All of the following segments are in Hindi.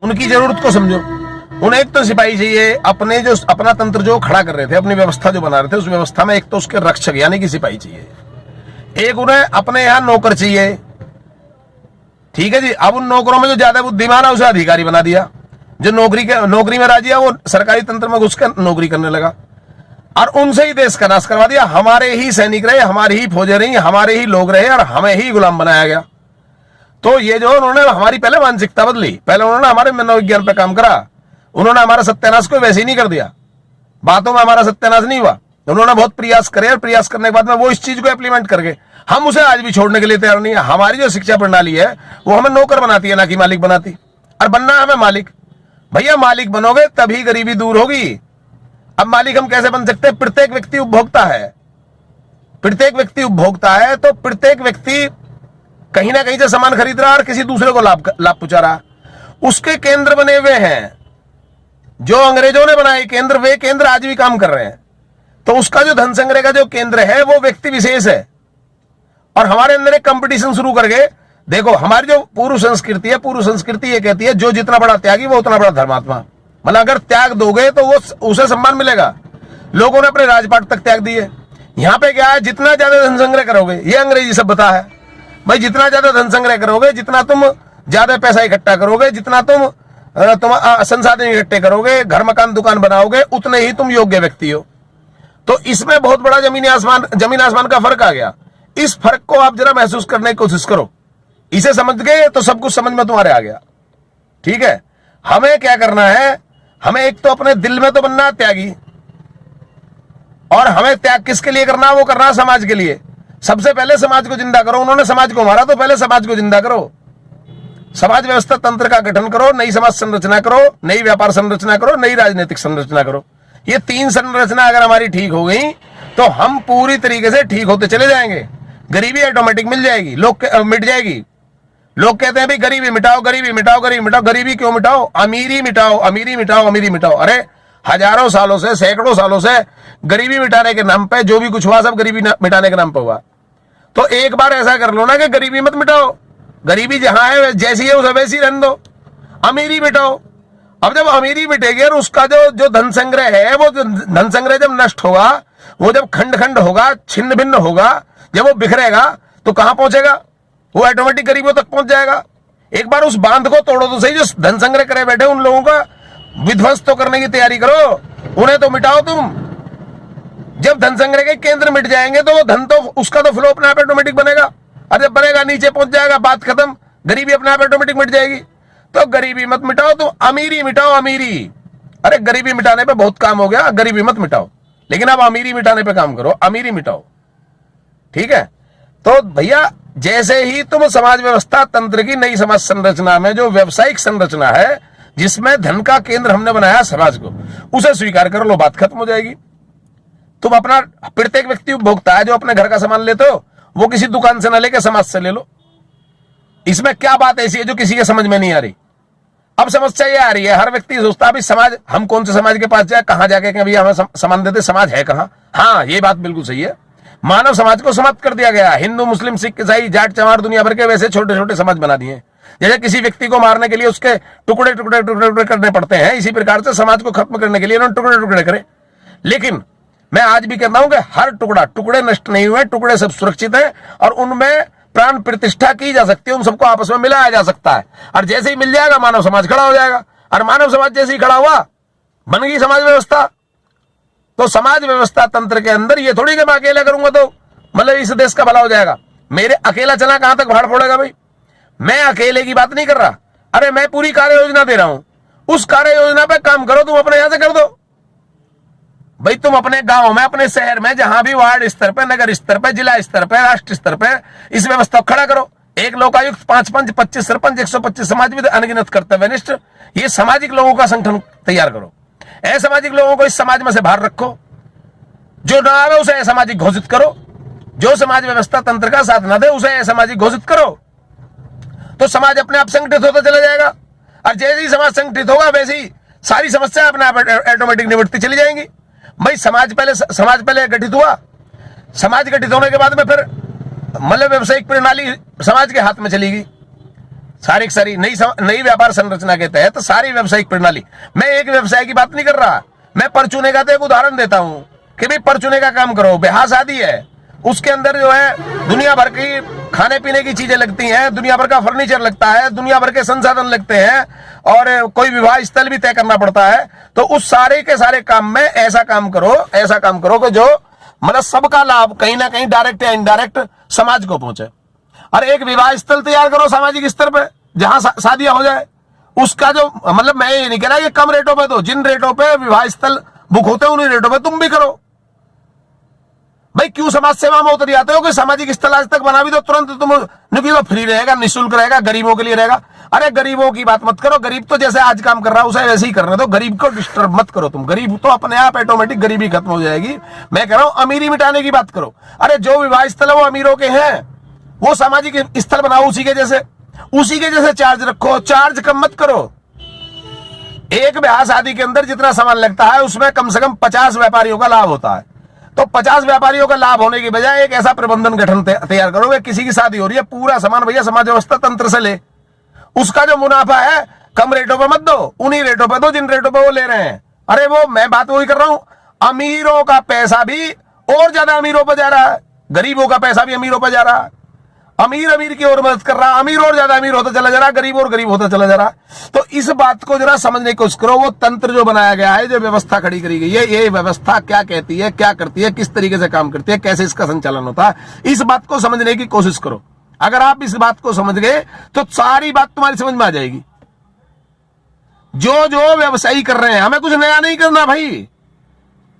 उनकी जरूरत को समझो। उन्हें एक तो सिपाही चाहिए, अपने जो अपना तंत्र जो खड़ा कर रहे थे, अपनी व्यवस्था जो बना रहे थे, उस व्यवस्था में एक तो उसके रक्षक यानी कि सिपाही चाहिए, एक उन्हें अपने यहां नौकर चाहिए। ठीक है जी। अब उन नौकरों में जो ज्यादा बुद्धिमान है उसे अधिकारी बना दिया, जो नौकरी में राजी है वो सरकारी तंत्र में घुसकर नौकरी करने लगा, और उनसे ही देश का नाश करवा दिया। हमारे ही सैनिक रहे, हमारी ही फौजें रही, हमारे ही लोग रहे, और हमें ही गुलाम बनाया गया। तो ये जो उन्होंने हमारी पहले मानसिकता बदली, पहले उन्होंने हमारे मनोविज्ञान पे काम करा, उन्होंने हमारा सत्यानाश को वैसे ही नहीं कर दिया, बातों में हमारा सत्यानाश नहीं हुआ, उन्होंने बहुत प्रयास करे, और प्रयास करने के बाद में वो इस चीज को इम्प्लीमेंट करके हम उसे आज भी छोड़ने के लिए तैयार नहीं है। हमारी जो शिक्षा प्रणाली है वो हमें नौकर बनाती है, ना कि मालिक बनाती, और बनना हमें मालिक। भैया मालिक बनोगे तभी गरीबी दूर होगी। अब मालिक हम कैसे बन सकते हैं? प्रत्येक व्यक्ति उपभोक्ता है, प्रत्येक व्यक्ति उपभोक्ता है, तो प्रत्येक व्यक्ति कहीं ना कहीं से सामान खरीद रहा है और किसी दूसरे को लाभ पहुंचा रहा। उसके केंद्र बने हुए हैं, जो अंग्रेजों ने बनाए केंद्र, वे केंद्र आज भी काम कर रहे हैं। तो उसका जो धन संग्रह का जो केंद्र है वो व्यक्ति विशेष है, और हमारे अंदर एक कंपटीशन शुरू करके देखो, हमारी जो पूर्व संस्कृति है, पूर्व संस्कृति ये कहती है जो जितना बड़ा त्यागी वो उतना बड़ा धर्मात्मा। मतलब अगर त्याग दोगे तो वो उसे सम्मान मिलेगा। लोगों ने अपने राजपाट तक त्याग दिए। यहां पे क्या है, जितना ज्यादा धन संग्रह करोगे, ये अंग्रेजी सभ्यता है भाई, जितना ज्यादा धन संग्रह करोगे, जितना तुम ज्यादा पैसा इकट्ठा करोगे, जितना तुम संसाधन इकट्ठे करोगे, घर मकान दुकान बनाओगे, उतने ही तुम योग्य व्यक्ति हो। तो इसमें बहुत बड़ा जमीन आसमान का फर्क आ गया। इस फर्क को आप जरा महसूस करने की कोशिश करो। इसे समझ गए तो सब कुछ समझ में तुम्हारे आ गया। ठीक है। हमें क्या करना है, हमें एक तो अपने दिल में तो बनना है त्यागी, और हमें त्याग किसके लिए करना है? वो करना है समाज के लिए। सबसे पहले समाज को जिंदा करो। उन्होंने समाज को मारा तो पहले समाज को जिंदा करो। समाज व्यवस्था तंत्र का गठन करो, नई समाज संरचना करो, नई व्यापार संरचना करो, नई राजनीतिक संरचना करो। ये तीन संरचना अगर हमारी ठीक हो गई तो हम पूरी तरीके से ठीक होते चले जाएंगे। गरीबी ऑटोमेटिक मिल जाएगी, मिट जाएगी। लोग कहते हैं भाई गरीबी मिटाओ, गरीबी मिटाओ, गरीबी मिटाओ। गरीबी क्यों मिटाओ? अमीरी मिटाओ, अमीरी मिटाओ, अमीरी मिटाओ। अरे हजारों सालों से, सैकड़ों सालों से गरीबी मिटाने के नाम पे जो भी कुछ हुआ सब गरीबी मिटाने के नाम पे हुआ। तो एक बार ऐसा कर लो ना कि गरीबी मत मिटाओ, गरीबी जहां है जैसी है उसे वैसी रहने दो, अमीरी मिटाओ। अब जब अमीरी मिटेगी और उसका जो धन संग्रह है, वो धन संग्रह जब नष्ट होगा, वो जब खंड खंड होगा, छिन्न भिन्न होगा, जब वो बिखरेगा तो कहां पहुंचेगा? वो ऑटोमेटिक गरीबों तक पहुंच जाएगा। एक बार उस बांध को तोड़ो तो सही, जो धन संग्रह करे बैठे उन लोगों का विध्वंस तो करने की तैयारी करो, उन्हें तो मिटाओ तुम। जब धन संग्रह के केंद्र मिट जाएंगे तो वो धन तो उसका तो फ्लो अपने आप ऑटोमेटिक बनेगा, और जब बनेगा नीचे पहुंच जाएगा, बात खत्म, गरीबी अपने आप ऑटोमेटिक मिट जाएगी। तो गरीबी मत मिटाओ, तो अमीरी मिटाओ, अमीरी। अरे गरीबी मिटाने पे बहुत काम हो गया, गरीबी मत मिटाओ, लेकिन अब अमीरी मिटाने पे काम करो, अमीरी मिटाओ। ठीक है। तो भैया जैसे ही तुम समाज व्यवस्था तंत्र की नई समाज संरचना में जो व्यवसायिक संरचना है, जिसमें धन का केंद्र हमने बनाया समाज को, उसे स्वीकार कर लो, बात खत्म हो जाएगी। तुम अपना प्रत्येक व्यक्ति उपभोक्ता है, जो अपने घर का सामान लेते हो वो किसी दुकान से ना लेके समाज से ले लो। इसमें क्या बात ऐसी है जो किसी के समझ में नहीं आ रही? अब समस्या ये आ रही है, हर व्यक्ति सोचता है समाज, हम कौन से समाज के पास जाए, कहां जाके कि भैया हमें सामान देते, समाज है कहां? हाँ, ये बात बिल्कुल सही है। मानव समाज को समाप्त कर दिया गया। हिंदू, मुस्लिम, सिख, ईसाई, जाट, चमार, दुनिया भर के वैसे छोटे छोटे समाज बना दिए। जैसे किसी व्यक्ति को मारने के लिए उसके टुकड़े टुकड़े टुकड़े टुकड़े करने पड़ते हैं, इसी प्रकार से समाज को खत्म करने के लिए उन्होंने टुकड़े टुकड़े करे। लेकिन मैं आज भी कहता हूं कि हर टुकड़े नष्ट नहीं हुए, टुकड़े सब सुरक्षित हैं, और उनमें प्राण प्रतिष्ठा की जा सकती है, उन सबको आपस में मिलाया जा सकता है। और जैसे ही मिल जाएगा मानव समाज खड़ा हो जाएगा, और मानव समाज जैसे ही खड़ा हुआ बन गई समाज व्यवस्था। तो समाज व्यवस्था तंत्र के अंदर ये थोड़ी कि मैं अकेला करूंगा तो मतलब इस देश का भला हो जाएगा। मेरे अकेला चला कहां तक भाड़ फोड़ेगा भाई? मैं अकेले की बात नहीं कर रहा। अरे मैं पूरी कार्य योजना दे रहा हूं, उस कार्य योजना पे काम करो, तुम अपने यहां से कर दो भाई। तुम अपने गांव में, अपने शहर में, जहां भी वार्ड स्तर पे, नगर स्तर पे, जिला स्तर पे, राष्ट्र स्तर पे इस व्यवस्था को खड़ा करो। एक लोकायुक्त, 5 पंच, 25 सरपंच, 125 समाजविद, अनगिनत कर्तव्यनिष्ठ, ये सामाजिक लोगों का संगठन तैयार करो। असामाजिक लोगों को इस समाज में से बाहर रखो, जो ना आवे उसे असामाजिक घोषित करो, जो समाज व्यवस्था तंत्र का साथ न दे उसे असामाजिक घोषित करो। तो समाज अपने आप संगठित होता चला जाएगा, और जैसे ही समाज संगठित होगा वैसे ही सारी समस्या अपने आप ऑटोमेटिक निपटती चली जाएंगी। भाई समाज पहले गठित हुआ, समाज गठित होने के बाद में फिर मतलब व्यवसायिक प्रणाली समाज के हाथ में चली गई। सारी सारी नई व्यापार संरचना के तहत सारी व्यावसायिक प्रणाली, मैं एक व्यवसाय की बात नहीं कर रहा, मैं परचूने का तो एक उदाहरण देता हूं कि भाई परचूने का काम करो, ब्याह शादी है, उसके अंदर जो है दुनिया भर की खाने पीने की चीजें लगती हैं, दुनिया भर का फर्नीचर लगता है, दुनिया भर के संसाधन लगते हैं, और कोई विवाह स्थल भी तय करना पड़ता है। तो उस सारे के सारे काम में ऐसा काम करो कि जो मतलब सबका लाभ कहीं ना कहीं डायरेक्ट या इनडायरेक्ट समाज को पहुंचे। और एक विवाह स्थल तैयार करो सामाजिक स्तर पे, जहां शादियां हो जाए। उसका जो मतलब मैं ये नहीं कह रहा कि कम रेटों पे दो, जिन रेटों पे विवाह स्थल बुक होते हैं उन्हीं रेटों पे तुम भी करो। भाई क्यों समाज सेवा में उतर जाते हो कि सामाजिक स्थल आज तक बना भी दो, तुरंत तुम वो फ्री रहेगा, निःशुल्क रहेगा, गरीबों के लिए रहेगा। अरे गरीबों की बात मत करो, गरीब तो जैसे आज काम कर रहा है उसे वैसे ही करने दो, गरीब को डिस्टर्ब मत करो तुम। गरीब तो अपने आप ऑटोमेटिक गरीबी खत्म हो जाएगी। मैं कह रहा हूं अमीरी मिटाने की बात करो। अरे जो विवाह स्थल है वो अमीरों के हैं, वो सामाजिक स्थल बनाओ उसी के जैसे चार्ज रखो, चार्ज कम मत करो। एक ब्याह शादी के अंदर जितना सामान लगता है उसमें कम से कम 50 व्यापारियों का लाभ होता है। तो 50 व्यापारियों का लाभ होने की बजाय एक ऐसा प्रबंधन गठन तैयार करोगे, किसी की शादी हो रही है, पूरा सामान भैया समाज व्यवस्था तंत्र से ले, उसका जो मुनाफा है कम रेटों पे मत दो, उन्हीं रेटों पे दो जिन रेटों पे वो ले रहे हैं। अरे वो मैं बात वही कर रहा हूं, अमीरों का पैसा भी और ज्यादा अमीरों पर जा रहा है, गरीबों का पैसा भी अमीरों पर जा रहा है। अमीर की ओर मदद कर रहा, अमीर और ज्यादा अमीर होता चला जा रहा, गरीब और गरीब होता चला जा रहा। तो इस बात को जरा समझने की कोशिश करो। वो तंत्र जो बनाया गया है, जो व्यवस्था खड़ी करी गई है, ये व्यवस्था क्या कहती है, क्या करती है, किस तरीके से काम करती है, कैसे इसका संचालन होता है, इस बात को समझने की कोशिश करो। अगर आप इस बात को समझ गए तो सारी बात तुम्हारी समझ में आ जाएगी। जो जो व्यवसायी कर रहे हैं, हमें कुछ नया नहीं करना भाई।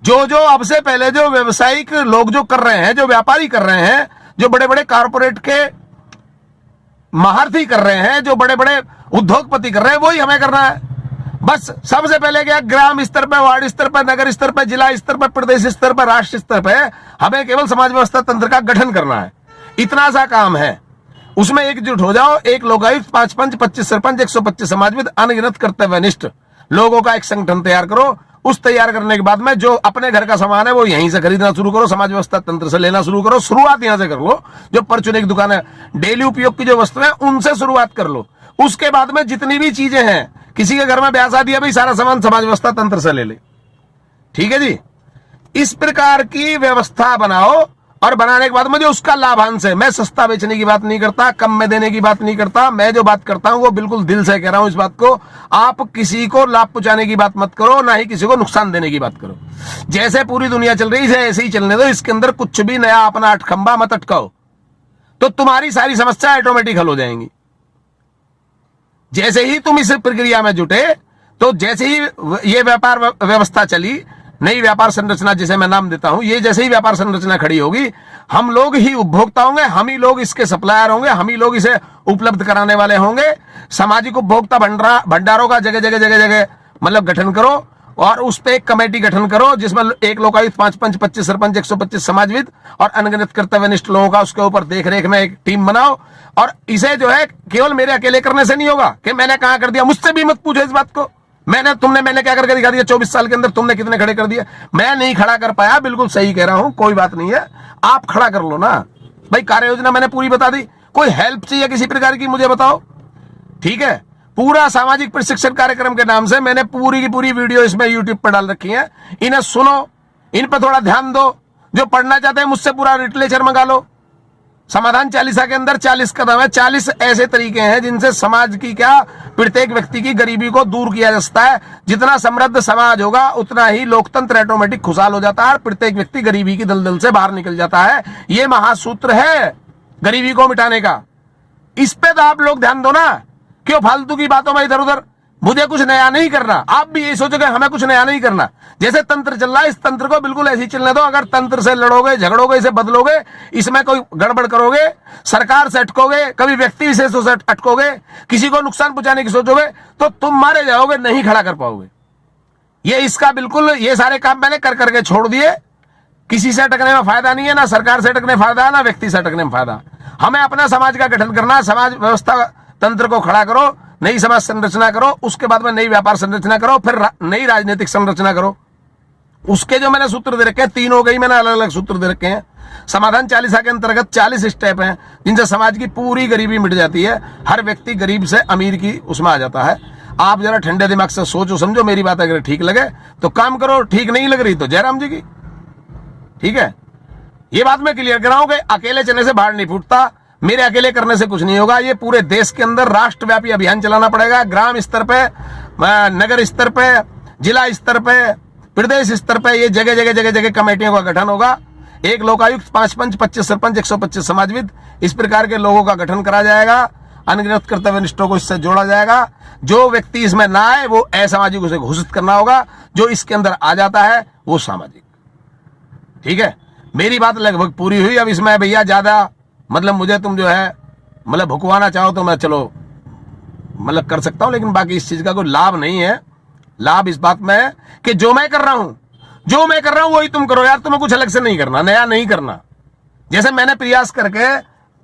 जो जो अब से पहले जो व्यवसायिक लोग जो कर रहे हैं, जो व्यापारी कर रहे हैं, जो बड़े बड़े कारपोरेट के महारथी कर रहे हैं, जो बड़े बड़े उद्योगपति कर रहे हैं, वही हमें करना है। बस सबसे पहले क्या, ग्राम स्तर पर, वार्ड स्तर पर, नगर स्तर पर, जिला स्तर पर, प्रदेश स्तर पर, राष्ट्र स्तर पर हमें केवल समाज व्यवस्था तंत्र का गठन करना है। इतना सा काम है। उसमें एकजुट हो जाओ, एक लोकायुक्त, 5 पंच, 25 सरपंच, 125 समाजविद, अनगिनत कर्तव्यनिष्ठ लोगों का एक संगठन तैयार करो। उस तैयार करने के बाद में जो अपने घर का सामान है वो यहीं से खरीदना शुरू करो, समाज व्यवस्था तंत्र से लेना शुरू करो। शुरुआत यहां से कर लो। जो परचूने की दुकान है, डेली उपयोग की जो वस्तु है उनसे शुरुआत कर लो। उसके बाद में जितनी भी चीजें हैं, किसी के घर में ब्याह शादी है भाई, सारा सामान समाज व्यवस्था तंत्र से ले ले। ठीक है जी। इस प्रकार की व्यवस्था बनाओ, और बनाने के बाद मुझे उसका लाभांश है। मैं सस्ता बेचने की बात नहीं करता, कम में देने की बात नहीं करता। मैं जो बात करता हूं वो बिल्कुल दिल से कह रहा हूं इस बात को। आप किसी को लाभ पहुंचाने की बात मत करो, ना ही किसी को नुकसान देने की बात करो। जैसे पूरी दुनिया चल रही है ऐसे ही चलने दो। इसके अंदर कुछ भी नया अपना अटखंबा मत अटकाओ, तो तुम्हारी सारी समस्या ऑटोमेटिक हल हो जाएंगी। जैसे ही तुम इस प्रक्रिया में जुटे, तो जैसे ही ये व्यापार व्यवस्था चली, नई व्यापार संरचना जिसे मैं नाम देता हूं, ये जैसे ही व्यापार संरचना खड़ी होगी, हम लोग ही उपभोक्ता होंगे, हम ही लोग इसके सप्लायर होंगे, हम ही लोग इसे उपलब्ध कराने वाले होंगे। सामाजिक उपभोक्ता भंडारों का जगह जगह मतलब गठन करो, और उस पर एक कमेटी गठन करो जिसमें एक लोकायुक्त, 5 पंच, 25 सरपंच, 125 समाजविद और अनगिनत कर्तव्यनिष्ठ लोगों का उसके ऊपर देखरेख में एक टीम बनाओ। और इसे जो है केवल मेरे अकेले करने से नहीं होगा कि मैंने कहां कर दिया। मुझसे भी मत पूछो इस बात को, मैंने क्या करके दिखा दिया 24 साल के अंदर, तुमने कितने खड़े कर दिए। मैं नहीं खड़ा कर पाया, बिल्कुल सही कह रहा हूं, कोई बात नहीं है, आप खड़ा कर लो ना भाई। कार्य योजना मैंने पूरी बता दी। कोई हेल्प चाहिए किसी प्रकार की, मुझे बताओ। ठीक है। पूरा सामाजिक प्रशिक्षण कार्यक्रम के नाम से मैंने पूरी की पूरी वीडियो इसमें यूट्यूब पर डाल रखी है। इन्हें सुनो, इन पर थोड़ा ध्यान दो। जो पढ़ना चाहते हैं मुझसे पूरा लिटरेचर मंगा लो। समाधान 40 के अंदर 40 कदम है, 40 ऐसे तरीके हैं जिनसे समाज की क्या, प्रत्येक व्यक्ति की गरीबी को दूर किया जा सकता है। जितना समृद्ध समाज होगा उतना ही लोकतंत्र ऑटोमेटिक खुशहाल हो जाता है और प्रत्येक व्यक्ति गरीबी की दलदल से बाहर निकल जाता है। ये महासूत्र है गरीबी को मिटाने का। इस पे तो आप लोग ध्यान दो ना, क्यों फालतू की बातों में इधर उधर। मुझे कुछ नया नहीं करना, आप भी यही सोचोगे हमें कुछ नया नहीं करना। जैसे तंत्र चल रहा है, इस तंत्र को बिल्कुल ऐसे ही चलने दो। अगर तंत्र से लड़ोगे, झगड़ोगे, इसे बदलोगे, इसमें कोई गड़बड़ करोगे, सरकार से अटकोगे, कभी व्यक्ति विशेषों से अटकोगे, किसी को नुकसान पहुंचाने की सोचोगे, तो तुम मारे जाओगे, नहीं खड़ा कर पाओगे। ये इसका बिल्कुल, ये सारे काम मैंने कर करके छोड़ दिए। किसी से अटकने में फायदा नहीं है, ना सरकार से अटकने फायदा है, ना व्यक्ति से अटकने में फायदा। हमें अपना समाज का गठन करना, समाज व्यवस्था तंत्र को खड़ा करो, नई समाज संरचना करो, उसके बाद में नई व्यापार संरचना करो, फिर नई राजनीतिक संरचना करो। उसके जो मैंने सूत्र दे रखे हैं, 3 हो गई मैंने अलग अलग सूत्र दे रखे हैं। समाधान चालीसा के अंतर्गत 40 स्टेप हैं जिनसे समाज की पूरी गरीबी मिट जाती है। हर व्यक्ति गरीब से अमीर की उसमें आ जाता है। आप जरा ठंडे दिमाग से सोचो समझो, मेरी बात अगर ठीक लगे तो काम करो, ठीक नहीं लग रही तो जयराम जी की। ठीक है, ये बात मैं क्लियर कराऊं कि अकेले चलने से बाहर नहीं फूटता, मेरे अकेले करने से कुछ नहीं होगा। ये पूरे देश के अंदर राष्ट्रव्यापी अभियान चलाना पड़ेगा। ग्राम स्तर पे, नगर स्तर पे, जिला स्तर पे, प्रदेश स्तर पे, ये जगह जगह जगह जगह कमेटियों का गठन होगा। 1 लोकायुक्त, 5 पंच, 25 सरपंच, 125 समाजविद, इस प्रकार के लोगों का गठन करा जाएगा। अनगिनत कर्तव्यनिष्ठों को इससे जोड़ा जाएगा। जो व्यक्ति इसमें ना आए वो असामाजिक, उसे घोषित करना होगा। जो इसके अंदर आ जाता है वो सामाजिक। ठीक है, मेरी बात लगभग पूरी हुई। अब इसमें भैया ज्यादा मतलब मुझे तुम जो है मतलब भुकवाना चाहो तो मैं चलो मतलब कर सकता हूं, लेकिन बाकी इस चीज का कोई लाभ नहीं है। लाभ इस बात में है कि जो मैं कर रहा हूं वही तुम करो यार। तुम्हें कुछ अलग से नहीं करना, नया नहीं करना। जैसे मैंने प्रयास करके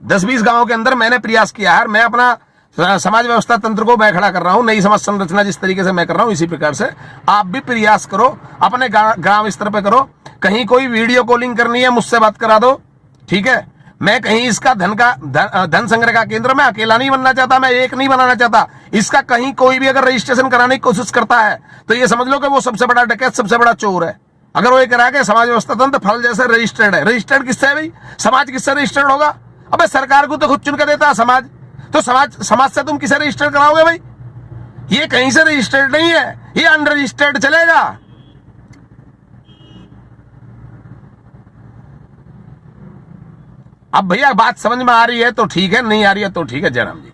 10-20 गांवों के अंदर मैंने प्रयास किया है, मैं अपना समाज व्यवस्था तंत्र को मैं खड़ा कर रहा हूं। नई समाज संरचना जिस तरीके से मैं कर रहा हूं, इसी प्रकार से आप भी प्रयास करो, अपने ग्राम स्तर पे करो। कहीं कोई वीडियो कॉलिंग करनी है मुझसे बात करा दो। ठीक है, मैं कहीं इसका धन संग्रह का केंद्र मैं अकेला नहीं बनना चाहता, मैं एक नहीं बनाना चाहता। इसका कहीं कोई भी अगर रजिस्ट्रेशन कराने की कोशिश करता है तो ये समझ लो कि वो सबसे बड़ा डकैत, सबसे बड़ा चोर है। अगर वो ये करा के समाज व्यवस्था तंत्र फल जैसे रजिस्टर्ड है। रजिस्टर्ड किससे है भाई? समाज किससे रजिस्टर्ड होगा? अबे सरकार को तो खुद चुन कर देता है समाज, तो समाज से तुम किसे रजिस्टर कराओगे भाई? ये कहीं से रजिस्टर्ड नहीं है, ये अनरजिस्टर्ड चलेगा। अब भैया बात समझ में आ रही है तो ठीक है, नहीं आ रही है तो ठीक है। जयराम जी।